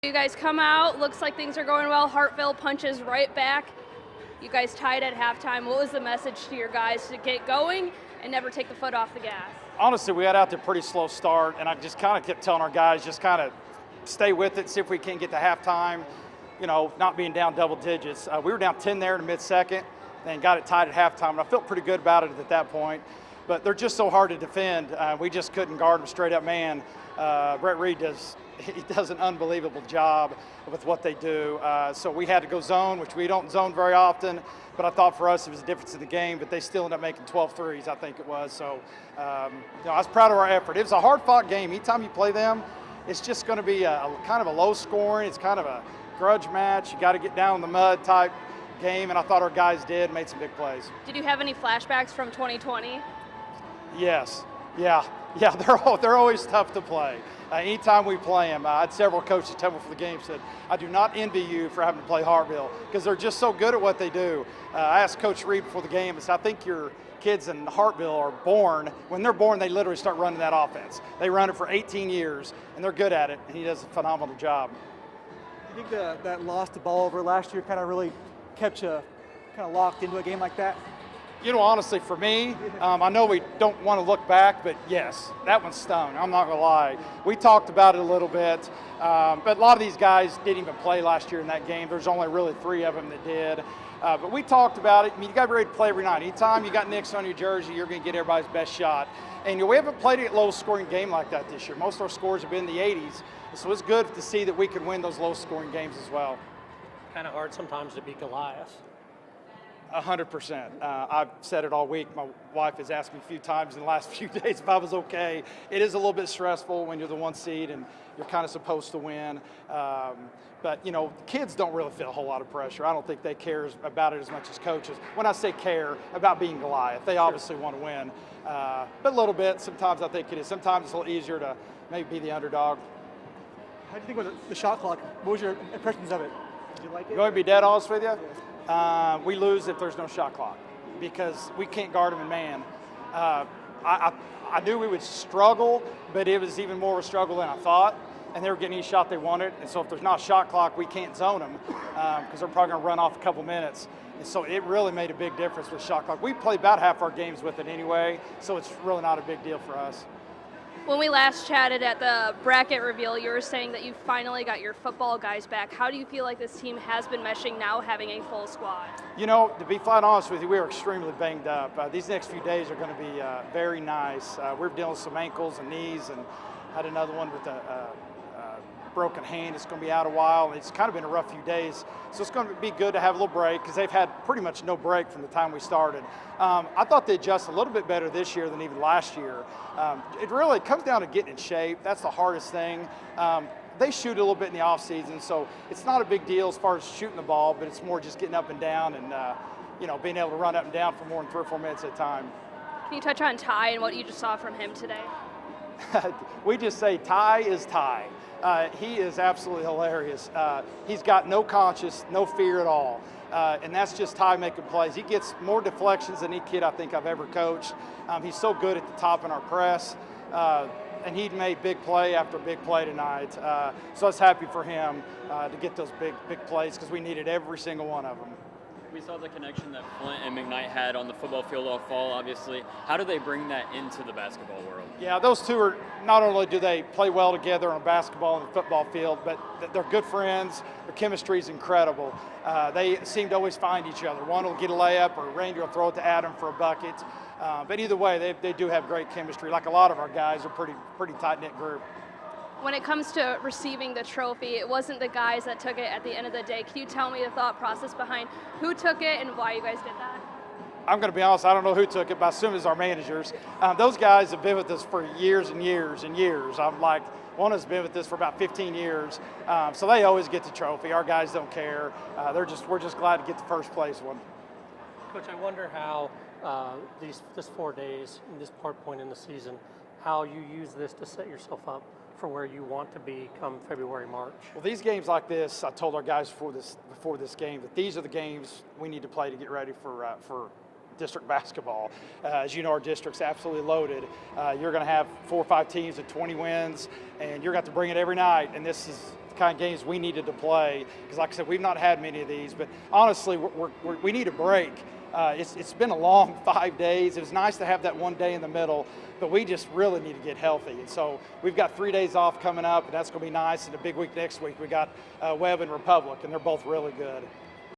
You guys come out, looks like things are going well. Hartville punches right back. You guys tied at halftime. What was the message to your guys to get going and never take the foot off the gas? Honestly, we got out there pretty slow start, and I just kind of kept telling our guys, just kind of stay with it, see if we can get to halftime, not being down double digits. We were down 10 there in the mid-second and got it tied at halftime, and I felt pretty good about it at that point. But they're just so hard to defend. We just couldn't guard them straight up man. Brett Reed does an unbelievable job with what they do. So we had to go zone, which we don't zone very often, but I thought for us it was a difference in the game, but they still ended up making 12 threes, I think it was. So I was proud of our effort. It was a hard-fought game. Anytime you play them, it's just going to be a kind of a low scoring. It's kind of a grudge match. You got to get down in the mud type game, and I thought our guys made some big plays. Did you have any flashbacks from 2020? Yes. Yeah, they're always tough to play. Anytime we play them, I had several coaches tell me before the game, said, I do not envy you for having to play Hartville because they're just so good at what they do. I asked Coach Reed before the game, I said, I think your kids in Hartville are born. When they're born, they literally start running that offense. They run it for 18 years, and they're good at it, and he does a phenomenal job. You think that loss to ball over last year kind of really kept you kind of locked into a game like that? Honestly, for me, I know we don't want to look back, but yes, that one stung. I'm not going to lie. We talked about it a little bit, but a lot of these guys didn't even play last year in that game. There's only really 3 of them that did. But we talked about it. I mean, you got to be ready to play every night. Anytime you got Nixa on your jersey, you're going to get everybody's best shot. And we haven't played a low-scoring game like that this year. Most of our scores have been in the 80s, so it's good to see that we can win those low-scoring games as well. Kind of hard sometimes to beat Goliath. 100%. I've said it all week. My wife has asked me a few times in the last few days if I was okay. It is a little bit stressful when you're the 1 seed and you're kind of supposed to win. But, kids don't really feel a whole lot of pressure. I don't think they care about it as much as coaches. When I say care about being Goliath, they obviously want to win. But a little bit, sometimes I think it is. Sometimes it's a little easier to maybe be the underdog. How do you think with the shot clock? What was your impressions of it? Did you like it? You want me to be dead honest with you? Yes. We lose if there's no shot clock because we can't guard them in man. I knew we would struggle, but it was even more of a struggle than I thought, and they were getting any shot they wanted. And so if there's not a shot clock, we can't zone them because they're probably going to run off a couple minutes. And so it really made a big difference with shot clock. We play about half our games with it anyway, so it's really not a big deal for us. When we last chatted at the bracket reveal, you were saying that you finally got your football guys back. How do you feel like this team has been meshing now, having a full squad? To be flat honest with you, we are extremely banged up. These next few days are going to be very nice. We're dealing with some ankles and knees, and had another one with a broken hand. It's going to be out a while. It's kind of been a rough few days, so it's going to be good to have a little break because they've had pretty much no break from the time we started. I thought they adjusted a little bit better this year than even last year. It really comes down to getting in shape. That's the hardest thing. They shoot a little bit in the off season, so it's not a big deal as far as shooting the ball, but it's more just getting up and down and being able to run up and down for more than 3 or 4 minutes at a time. Can you touch on Ty and what you just saw from him today? We just say Ty is Ty. He is absolutely hilarious. He's got no conscience, no fear at all. And that's just Ty making plays. He gets more deflections than any kid I think I've ever coached. He's so good at the top in our press. And he made big play after big play tonight. So I was happy for him to get those big plays because we needed every single one of them. We saw the connection that Flint and McKnight had on the football field all fall, obviously. How do they bring that into the basketball world? Yeah, those two are, not only do they play well together on a basketball and a football field, but they're good friends. Their chemistry is incredible. They seem to always find each other. One will get a layup, or Randy will throw it to Adam for a bucket. But either way, they do have great chemistry. Like a lot of our guys are pretty tight-knit group. When it comes to receiving the trophy, it wasn't the guys that took it at the end of the day. Can you tell me the thought process behind who took it and why you guys did that? I'm going to be honest, I don't know who took it, but I assume it's our managers. Those guys have been with us for years and years and years. One has been with us for about 15 years, so they always get the trophy. Our guys don't care. We're just glad to get the first place one. Coach, I wonder how this 4 days, in this point in the season, how you use this to set yourself up for where you want to be come February, March? Well, these games like this, I told our guys before this game that these are the games we need to play to get ready for district basketball. As you know, our district's absolutely loaded. You're going to have 4 or 5 teams with 20 wins, and you're going to have to bring it every night. And this is kind of games we needed to play. Because like I said, we've not had many of these, but honestly, we need a break. It's been a long 5 days. It was nice to have that one day in the middle, but we just really need to get healthy. And so we've got 3 days off coming up, and that's going to be nice. And a big week next week, we got Webb and Republic, and they're both really good.